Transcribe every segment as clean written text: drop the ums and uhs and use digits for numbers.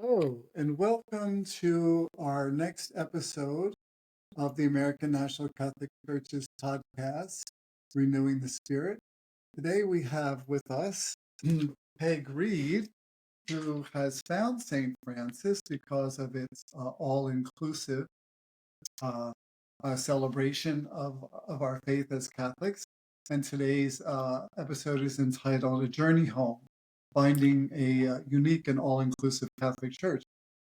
Hello, and welcome to our next episode of the American National Catholic Church's podcast, Renewing the Spirit. Today we have with us Peg Reed, who has found St. Francis because of its all-inclusive uh, celebration of our faith as Catholics. And today's episode is entitled A Journey Home, Finding a Unique and All-Inclusive Catholic Church.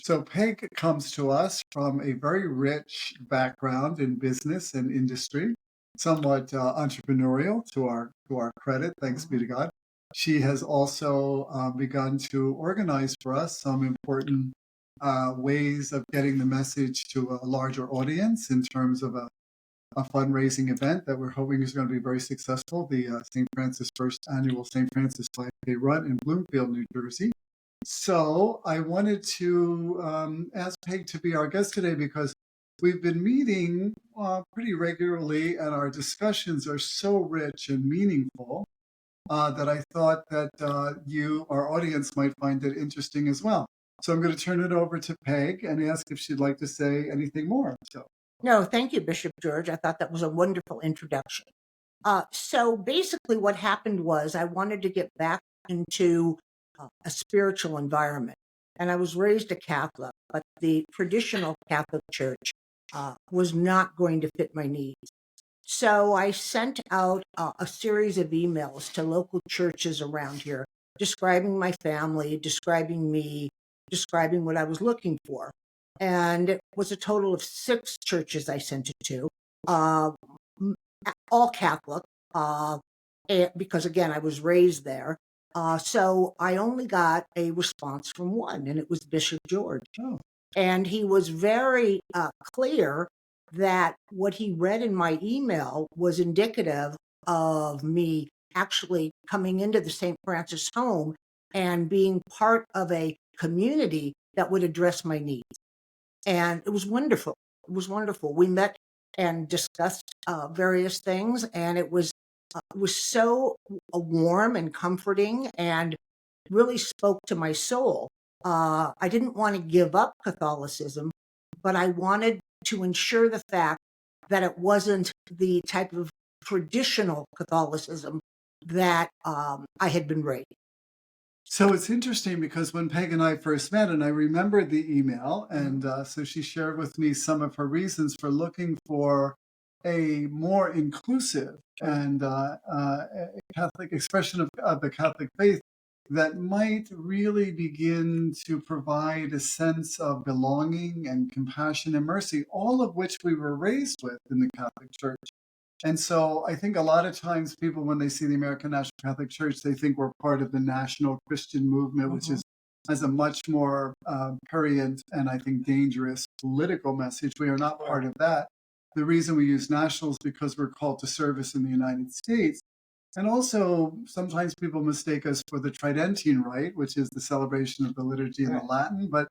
So Peg comes to us from a very rich background in business and industry, somewhat entrepreneurial to our credit, thanks be to God. She has also begun to organize for us some important ways of getting the message to a larger audience in terms of a fundraising event that we're hoping is going to be very successful, the St. Francis First Annual St. Francis 5K Run in Bloomfield, New Jersey. So I wanted to ask Peg to be our guest today because we've been meeting pretty regularly and our discussions are so rich and meaningful that I thought that you, our audience, might find it interesting as well. So I'm going to turn it over to Peg and ask if she'd like to say anything more. So. No, thank you, Bishop George. I thought that was a wonderful introduction. So basically, what happened was I wanted to get back into a spiritual environment. And I was raised a Catholic, but the traditional Catholic Church was not going to fit my needs. So I sent out a series of emails to local churches around here, describing my family, describing me, describing what I was looking for. And it was a total of 6 churches I sent it to, uh, all Catholic, because again, I was raised there. So I only got a response from one, and it was Bishop George. Oh. And he was very clear that what he read in my email was indicative of me actually coming into the St. Francis home and being part of a community that would address my needs. And it was wonderful. It was wonderful. We met and discussed various things, and it was so warm and comforting and really spoke to my soul. I didn't want to give up Catholicism, but I wanted to ensure the fact that it wasn't the type of traditional Catholicism that I had been raised. So it's interesting because when Peg and I first met, and I remember the email, and so she shared with me some of her reasons for looking for a more inclusive and Catholic expression of the Catholic faith that might really begin to provide a sense of belonging and compassion and mercy, all of which we were raised with in the Catholic Church. And so I think a lot of times people, when they see the American National Catholic Church, they think we're part of the national Christian movement, which has a much more prurient and I think dangerous political message. We are not part of that. The reason we use national is because we're called to service in the United States. And also, sometimes people mistake us for the Tridentine Rite, which is the celebration of the liturgy in the Latin, but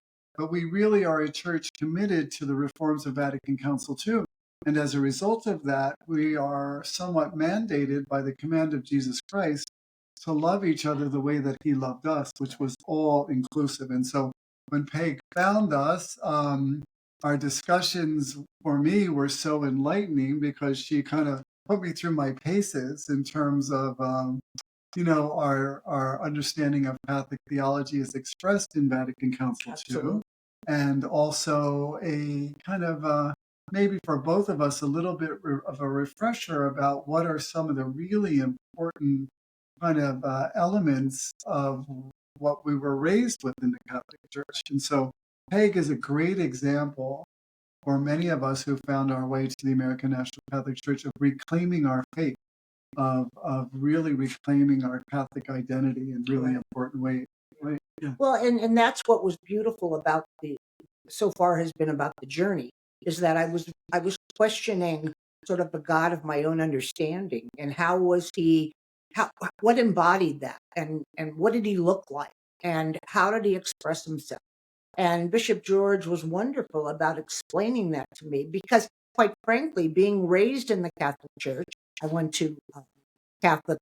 we really are a church committed to the reforms of Vatican Council II. And as a result of that, we are somewhat mandated by the command of Jesus Christ to love each other the way that he loved us, which was all inclusive. And so when Peg found us, our discussions for me were so enlightening because she kind of put me through my paces in terms of, our understanding of Catholic theology is expressed in Vatican Council II, and also a kind of maybe for both of us a little bit of a refresher about what are some of the really important kind of elements of what we were raised with in the Catholic Church. And so Peg is a great example for many of us who found our way to the American National Catholic Church of reclaiming our faith, of really reclaiming our Catholic identity in really important ways. Right? Yeah. Well, and that's what was beautiful about so far has been about the journey, is that I was questioning sort of the God of my own understanding, and what embodied that, and what did he look like, and how did he express himself? And Bishop George was wonderful about explaining that to me, because quite frankly, being raised in the Catholic Church, I went to Catholic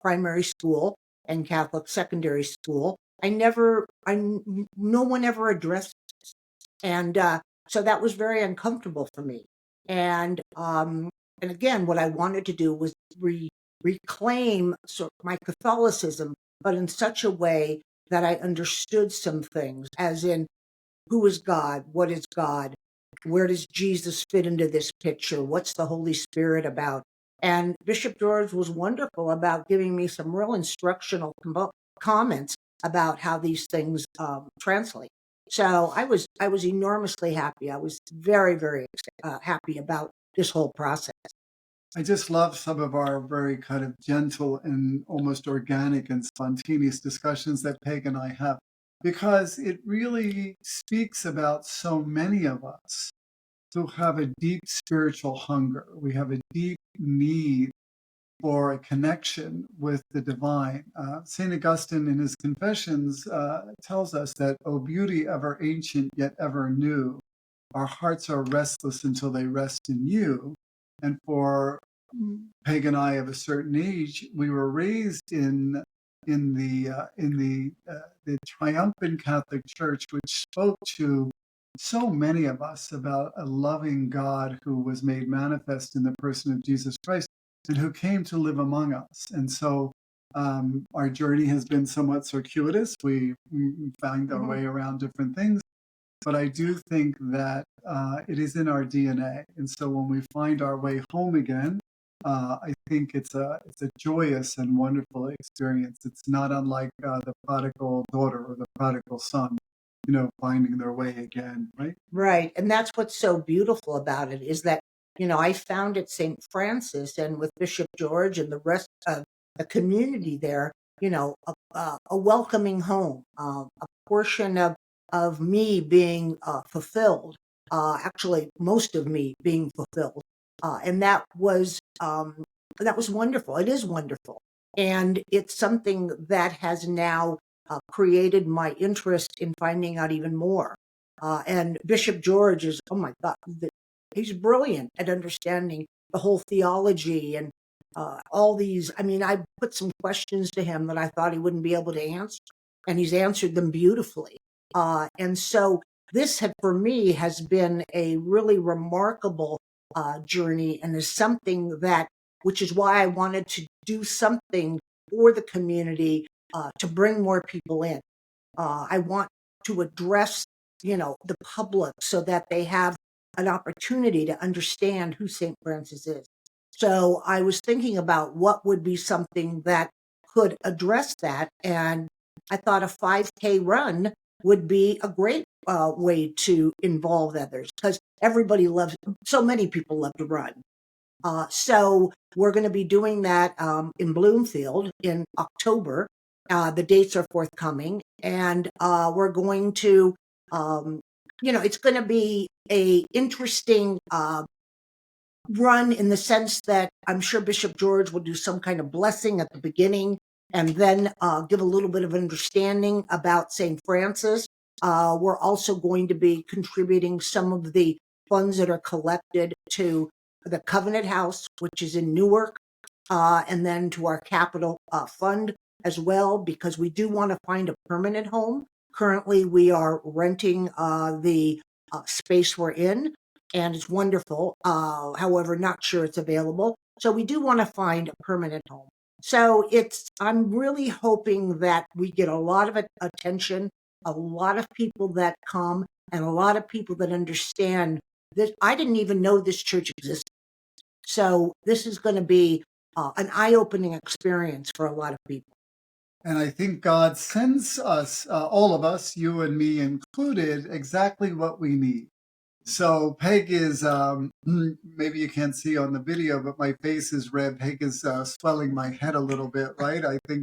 primary school and Catholic secondary school. no one ever addressed this. And so that was very uncomfortable for me. And again, what I wanted to do was reclaim sort of my Catholicism, but in such a way that I understood some things, as in who is God, what is God, where does Jesus fit into this picture, what's the Holy Spirit about. And Bishop George was wonderful about giving me some real instructional comments about how these things translate. So I was enormously happy. I was very happy about this whole process. I just love some of our very kind of gentle and almost organic and spontaneous discussions that Peg and I have, because it really speaks about so many of us who have a deep spiritual hunger. We have a deep need for a connection with the divine. St. Augustine in his Confessions tells us that, "O beauty ever ancient yet ever new, our hearts are restless until they rest in you." And for Peg and I of a certain age, we were raised in the triumphant Catholic Church, which spoke to so many of us about a loving God who was made manifest in the person of Jesus Christ and who came to live among us. And so our journey has been somewhat circuitous. We find our way around different things, but I do think that it is in our DNA. And so when we find our way home again, I think it's a joyous and wonderful experience. It's not unlike the prodigal daughter or the prodigal son, finding their way again, right? Right. And that's what's so beautiful about it, is that, I founded St. Francis, and with Bishop George and the rest of the community there, a welcoming home, a portion of me being fulfilled, actually most of me being fulfilled. And that was wonderful. It is wonderful. And it's something that has now created my interest in finding out even more. And Bishop George is, oh my God, he's brilliant at understanding the whole theology and all these. I mean, I put some questions to him that I thought he wouldn't be able to answer, and he's answered them beautifully. And so this for me has been a really remarkable journey, and is something which is why I wanted to do something for the community to bring more people in. I want to address, the public so that they have an opportunity to understand who St. Francis is. So I was thinking about what would be something that could address that. And I thought a 5K run would be a great way to involve others, because so many people love to run. So we're going to be doing that in Bloomfield in October. The dates are forthcoming, and we're going to, it's going to be a interesting run, in the sense that I'm sure Bishop George will do some kind of blessing at the beginning, and then give a little bit of understanding about St. Francis. We're also going to be contributing some of the funds that are collected to the Covenant House, which is in Newark, and then to our capital fund as well, because we do want to find a permanent home. Currently, we are renting the space we're in, and it's wonderful. However, not sure it's available. So we do want to find a permanent home. So I'm really hoping that we get a lot of attention, a lot of people that come, and a lot of people that understand that I didn't even know this church existed. So this is going to be an eye-opening experience for a lot of people. And I think God sends us, all of us, you and me included, exactly what we need. So Peg is, maybe you can't see on the video, but my face is red. Peg is swelling my head a little bit, right? I think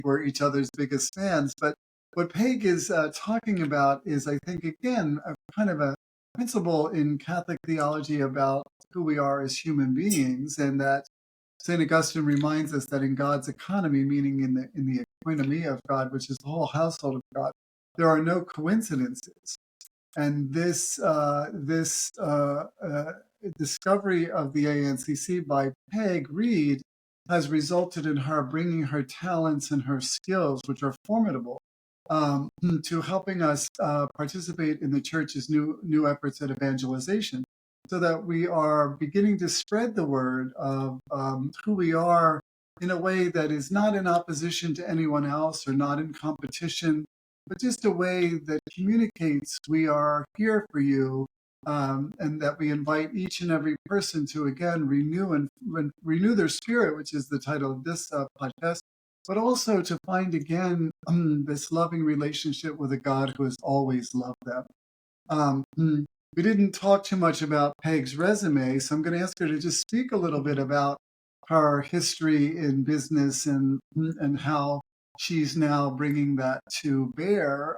we're each other's biggest fans. But what Peg is talking about is, I think, again, a kind of a principle in Catholic theology about who we are as human beings, and that St. Augustine reminds us that in God's economy, meaning in the economy of God, which is the whole household of God, there are no coincidences. And this discovery of the ANCC by Peg Reed has resulted in her bringing her talents and her skills, which are formidable, um, to helping us participate in the church's new efforts at evangelization, so that we are beginning to spread the word of who we are in a way that is not in opposition to anyone else or not in competition, but just a way that communicates we are here for you, and that we invite each and every person to again renew their spirit, which is the title of this podcast, but also to find again this loving relationship with a God who has always loved them. We didn't talk too much about Peg's resume, so I'm going to ask her to just speak a little bit about her history in business and how she's now bringing that to bear.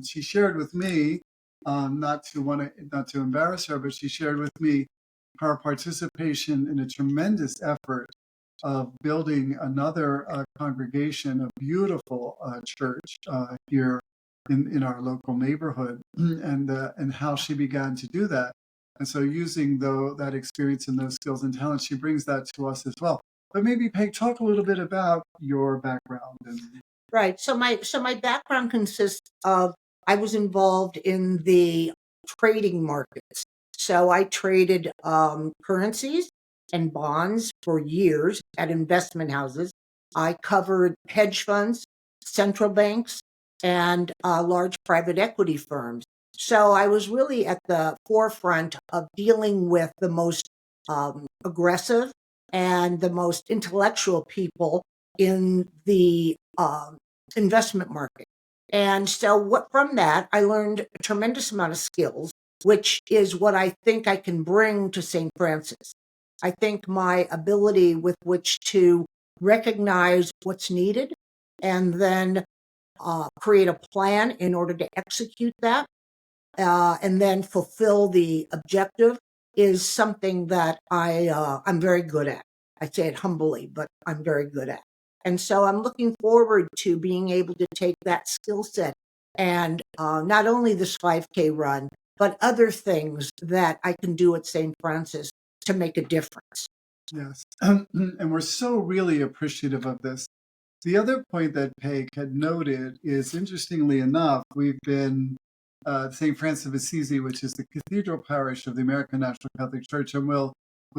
She shared with me, not to embarrass her, but she shared with me her participation in a tremendous effort of building another congregation, a beautiful church here in our local neighborhood, and how she began to do that. And so, using that experience and those skills and talents, she brings that to us as well. But maybe, Peg, talk a little bit about your background. Right. So my background consists of I was involved in the trading markets. So I traded currencies and bonds for years at investment houses. I covered hedge funds, central banks, and large private equity firms. So I was really at the forefront of dealing with the most aggressive and the most intellectual people in the investment market. And so from that, I learned a tremendous amount of skills, which is what I think I can bring to St. Francis. I think my ability with which to recognize what's needed and then create a plan in order to execute that, and then fulfill the objective is something that I'm very good at. I say it humbly, but I'm very good at. And so I'm looking forward to being able to take that skill set and not only this 5K run, but other things that I can do at St. Francis to make a difference. Yes, and we're so really appreciative of this. The other point that Peg had noted is, interestingly enough, we've been St. Francis of Assisi, which is the cathedral parish of the American National Catholic Church, and we'll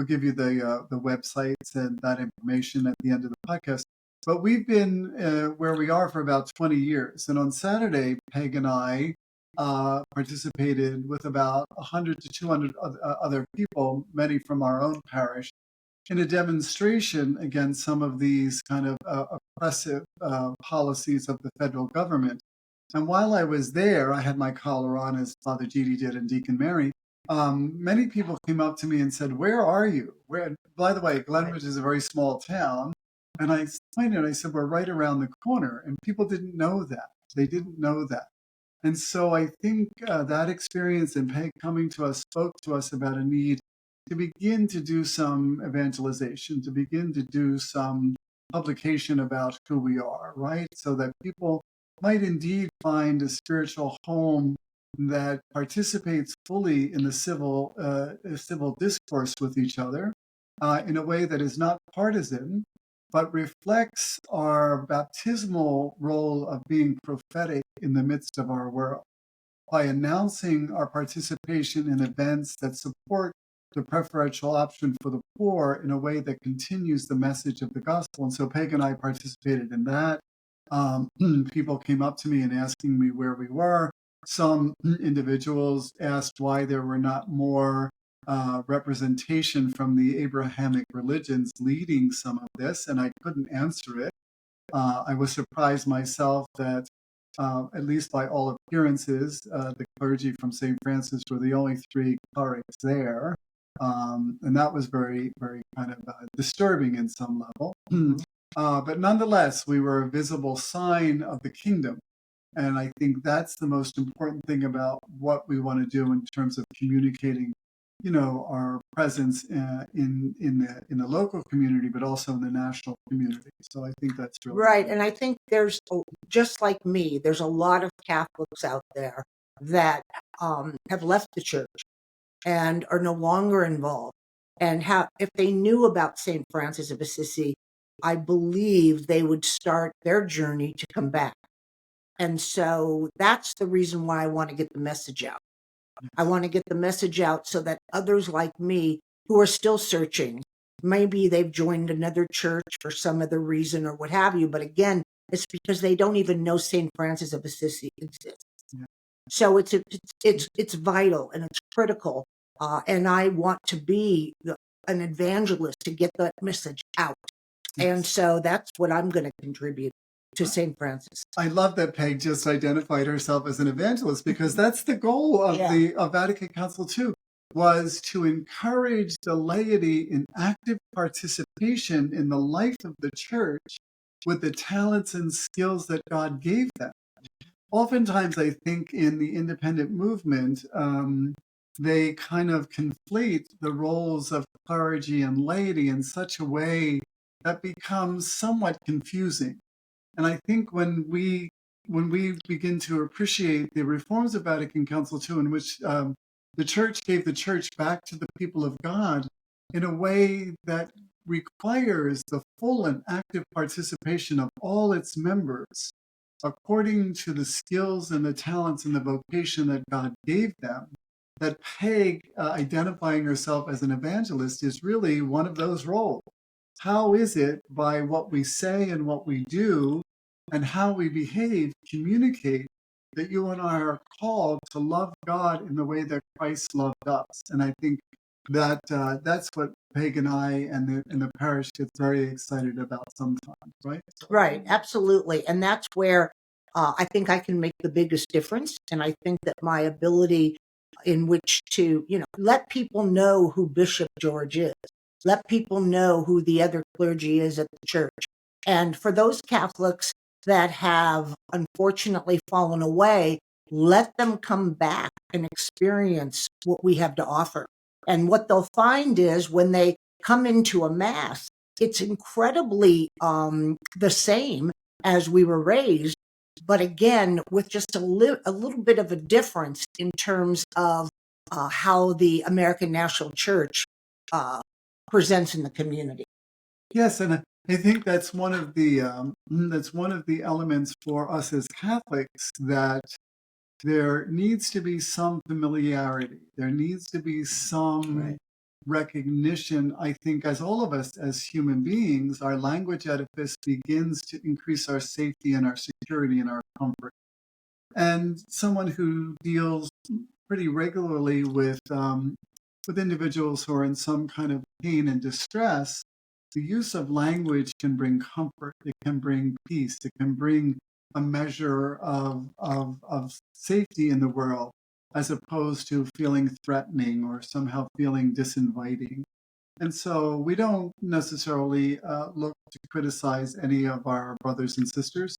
give you the websites and that information at the end of the podcast. But we've been where we are for about 20 years, and on Saturday, Peg and I participated with about 100 to 200 other people, many from our own parish, in a demonstration against some of these kind of oppressive policies of the federal government. And while I was there, I had my collar on, as Father Gidi did and Deacon Mary. Many people came up to me and said, "Where are you?" Where? By the way, Glenridge is a very small town, and I pointed and I said, "We're right around the corner." And people didn't know that. They didn't know that. And so I think that experience and Peg coming to us spoke to us about a need to begin to do some evangelization, to begin to do some publication about who we are, right? So that people might indeed find a spiritual home that participates fully in the civil discourse with each other in a way that is not partisan, but reflects our baptismal role of being prophetic in the midst of our world by announcing our participation in events that support the preferential option for the poor in a way that continues the message of the gospel. And so Peg and I participated in that. People came up to me and asking me where we were. Some individuals asked why there were not more representation from the Abrahamic religions leading some of this, and I couldn't answer it. I was surprised myself that, at least by all appearances, the clergy from St. Francis were the only three clerics there. And that was very, very kind of disturbing in some level. But nonetheless, we were a visible sign of the kingdom. And I think that's the most important thing about what we want to do in terms of communicating, our presence in the local community, but also in the national community. So I think that's really Right. And I think just like me, there's a lot of Catholics out there that have left the church and are no longer involved. And if they knew about St. Francis of Assisi, I believe they would start their journey to come back. And so that's the reason why I want to get the message out. I want to get the message out so that others like me who are still searching, maybe they've joined another church for some other reason or what have you, but again, it's because they don't even know St. Francis of Assisi exists. Yeah. So it's vital and it's critical, and I want to be an evangelist to get that message out. And so that's what I'm going to contribute to St. Francis. I love that Peg just identified herself as an evangelist, because that's the goal of of Vatican Council II, was to encourage the laity in active participation in the life of the church with the talents and skills that God gave them. Oftentimes, I think in the independent movement, they kind of conflate the roles of clergy and laity in such a way that becomes somewhat confusing. And I think when we begin to appreciate the reforms of Vatican Council II, in which the church gave the church back to the people of God in a way that requires the full and active participation of all its members, according to the skills and the talents and the vocation that God gave them, that Peg identifying herself as an evangelist is really one of those roles. How is it by what we say and what we do and how we behave, communicate, that you and I are called to love God in the way that Christ loved us? And I think that that's what Peg and I and the parish gets very excited about sometimes, right? Right, absolutely. And that's where I think I can make the biggest difference. And I think that my ability in which to, let people know who Bishop George is, let people know who the other clergy is at the church. And for those Catholics that have unfortunately fallen away, let them come back and experience what we have to offer. And what they'll find is when they come into a mass, it's incredibly the same as we were raised, but again, with just a little bit of a difference in terms of how the American National Church presents in the community. Yes, and I think that's one of the elements for us as Catholics, that there needs to be some familiarity. There needs to be some recognition. I think, as all of us as human beings, our language edifice begins to increase our safety and our security and our comfort. And someone who deals pretty regularly with individuals who are in some kind of pain and distress, the use of language can bring comfort. It can bring peace. It can bring a measure of safety in the world, as opposed to feeling threatening or somehow feeling disinviting. And so we don't necessarily look to criticize any of our brothers and sisters.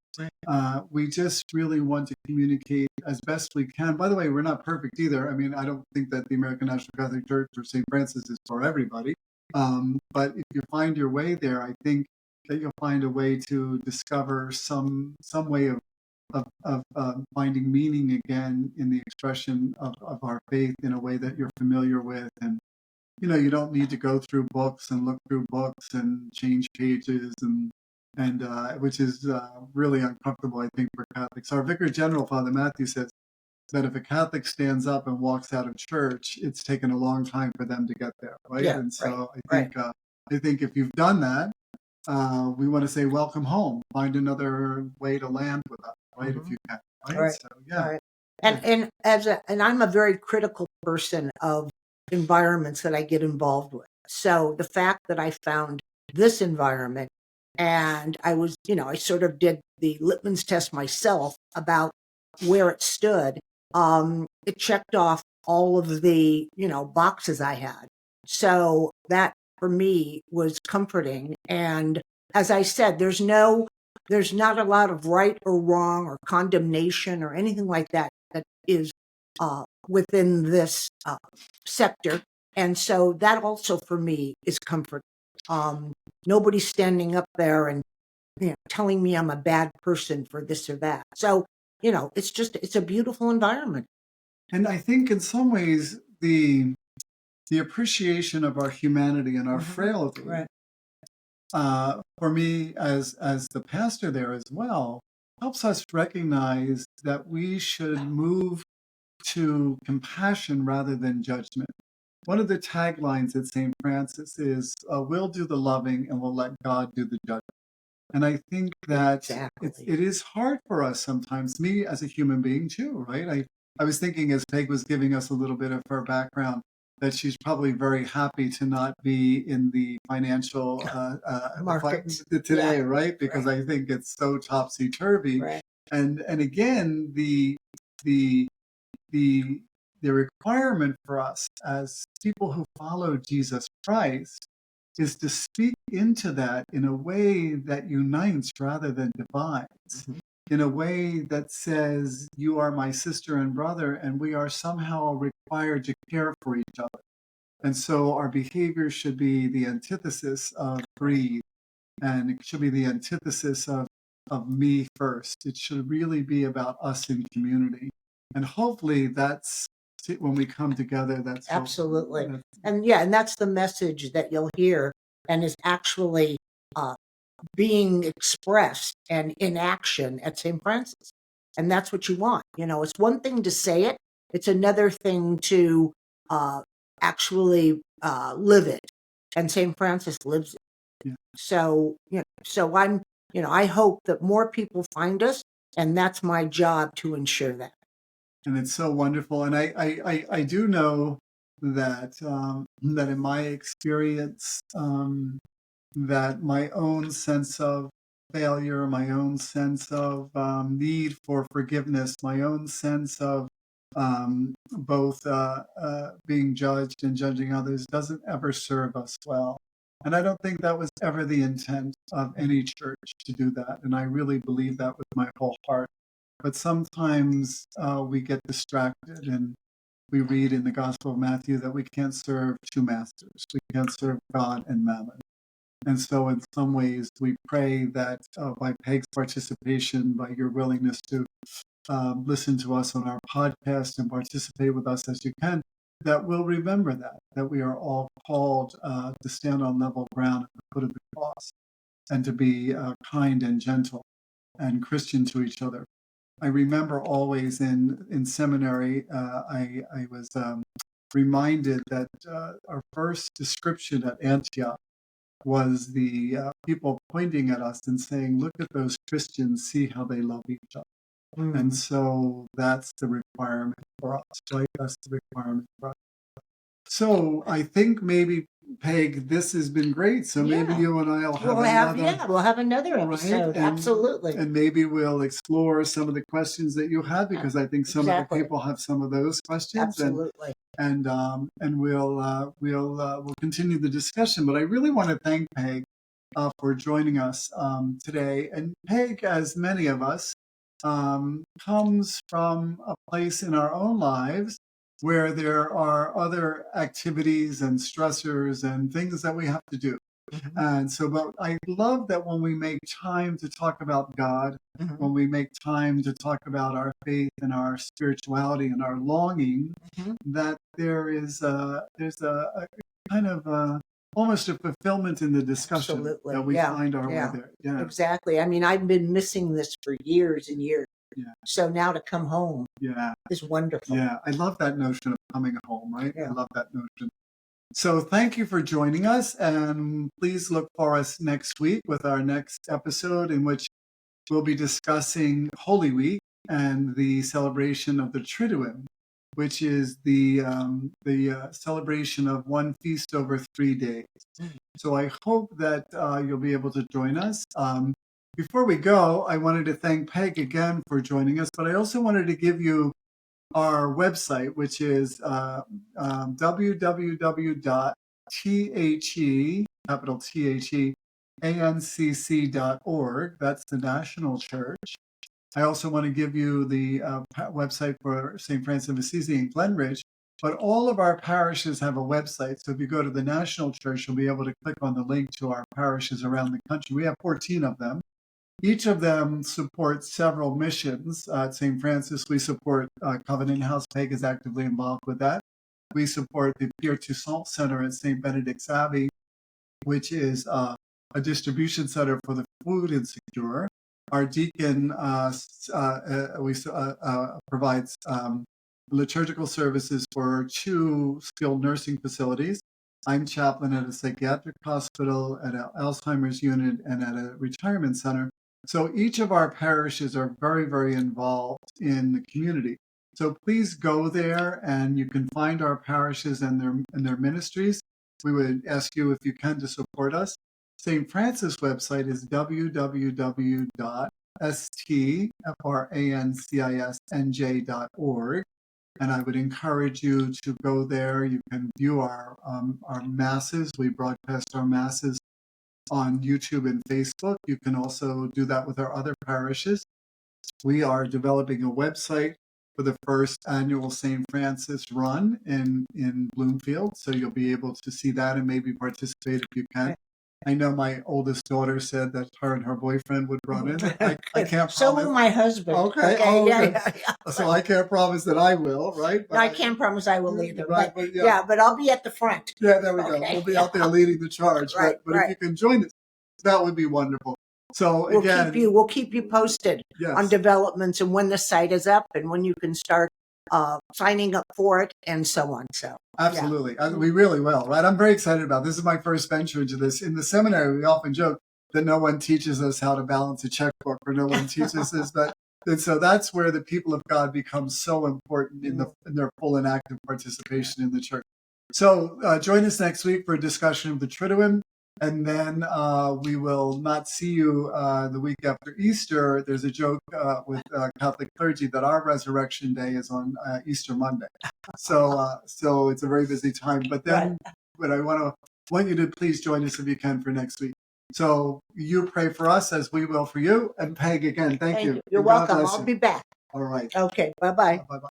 We just really want to communicate as best we can. By the way, we're not perfect either. I mean, I don't think that the American National Catholic Church or St. Francis is for everybody. But if you find your way there, I think that you'll find a way to discover some way of finding meaning again in the expression of our faith in a way that you're familiar with. And you don't need to go through books and look through books and change pages and which is really uncomfortable, I think, for Catholics. Our Vicar General, Father Matthew, says that if a Catholic stands up and walks out of church, it's taken a long time for them to get there, right? Yeah, and so I think if you've done that, we want to say welcome home. Find another way to land with us, right? If you can, right? Right. So yeah. Right. And I'm a very critical person of environments that I get involved with. So the fact that I found this environment, and I was, I sort of did the litmus test myself about where it stood. It checked off all of the, boxes I had. So that for me was comforting. And as I said, there's not a lot of right or wrong or condemnation or anything like that is within this sector. And so that also for me is comfort. Nobody's standing up there and telling me I'm a bad person for this or that. So, it's a beautiful environment. And I think in some ways the appreciation of our humanity and our frailty for me as the pastor there as well, helps us recognize that we should move to compassion rather than judgment. One of the taglines at St. Francis is, we'll do the loving and we'll let God do the judging. And I think that it is hard for us sometimes, me as a human being too, right? I was thinking as Peg was giving us a little bit of her background, that she's probably very happy to not be in the financial markets today, right? Because I think it's so topsy turvy. Right. And again, the the requirement for us as people who follow Jesus Christ is to speak into that in a way that unites rather than divides, in a way that says, you are my sister and brother, and we are somehow required to care for each other. And so our behavior should be the antithesis of greed, and it should be the antithesis of me first. It should really be about us in community. And hopefully that's when we come together, that's absolutely. And that's the message that you'll hear and is actually being expressed and in action at St. Francis. And that's what you want. It's one thing to say it. It's another thing to actually live it. And St. Francis lives it. Yeah. So, I hope that more people find us, and that's my job to ensure that. And it's so wonderful. And I do know that that in my experience, that my own sense of failure, my own sense of need for forgiveness, my own sense of both being judged and judging others doesn't ever serve us well. And I don't think that was ever the intent of any church to do that. And I really believe that with my whole heart. But sometimes we get distracted, and we read in the Gospel of Matthew that we can't serve two masters. We can't serve God and mammon. And so in some ways, we pray that by Peg's participation, by your willingness to listen to us on our podcast and participate with us as you can, that we'll remember that we are all called to stand on level ground at the foot of the cross, and to be kind and gentle and Christian to each other. I remember always in seminary, I was reminded that our first description at Antioch was the people pointing at us and saying, look at those Christians, see how they love each other. And so that's the requirement for us, right? That's the requirement for us. So I think maybe, Peg, this has been great. So maybe you and I will have another episode. Right? Absolutely. And maybe we'll explore some of the questions that you had, because I think some of the people have some of those questions. Absolutely. And we'll continue the discussion. But I really want to thank Peg for joining us today. And Peg, as many of us, comes from a place in our own lives where there are other activities and stressors and things that we have to do. And so, but I love that when we make time to talk about God, when we make time to talk about our faith and our spirituality and our longing, that there's a kind of almost a fulfillment in the discussion that we find our way there. Yeah. Exactly. I mean, I've been missing this for years and years. Yeah. So now to come home is wonderful. Yeah, I love that notion of coming home, right? Yeah. I love that notion. So thank you for joining us, and please look for us next week with our next episode, in which we'll be discussing Holy Week and the celebration of the Triduum, which is the celebration of one feast over 3 days. So I hope that you'll be able to join us. Before we go, I wanted to thank Peg again for joining us, but I also wanted to give you our website, which is www.the, capital THE, ANCC.org. That's the National Church. I also want to give you the website for St. Francis of Assisi in Glenridge, but all of our parishes have a website. So if you go to the National Church, you'll be able to click on the link to our parishes around the country. We have 14 of them. Each of them supports several missions. At St. Francis, we support Covenant House. Peg is actively involved with that. We support the Pierre Toussaint Center at St. Benedict's Abbey, which is a distribution center for the food insecure. Our deacon provides liturgical services for 2 skilled nursing facilities. I'm chaplain at a psychiatric hospital, at an Alzheimer's unit, and at a retirement center. So each of our parishes are very, very involved in the community. So please go there, and you can find our parishes and their ministries. We would ask you, if you can, to support us. St. Francis' website is www.stfrancisnj.org. And I would encourage you to go there. You can view our masses. We broadcast our masses on YouTube and Facebook. You can also do that with our other parishes. We are developing a website for the first annual St. Francis run in Bloomfield. So you'll be able to see that and maybe participate if you can. I know my oldest daughter said that her and her boyfriend would run in. I can't promise. So will my husband. Okay. Yeah. So I can't promise that I will, right? But No, I can't promise I will either. Right, but but I'll be at the front. Yeah, there we go. We'll be out there leading the charge. Right, but if you can join us, that would be wonderful. So again, we'll keep you posted on developments and when the site is up and when you can start signing up for it and so on. So absolutely, we really will. Right, I'm very excited about this. Is my first venture into this. In the seminary, we often joke that no one teaches us how to balance a checkbook, or no one teaches us that. And so that's where the people of God become so important in their full and active participation in the church. So join us next week for a discussion of the Triduum. And then we will not see you the week after Easter. There's a joke with Catholic clergy that our resurrection day is on Easter Monday. So it's a very busy time. But then, but I want you to please join us if you can for next week. So you pray for us as we will for you. And Peg, again, thank you. You're welcome. I'll be back. All right. Okay. Bye-bye. Bye-bye.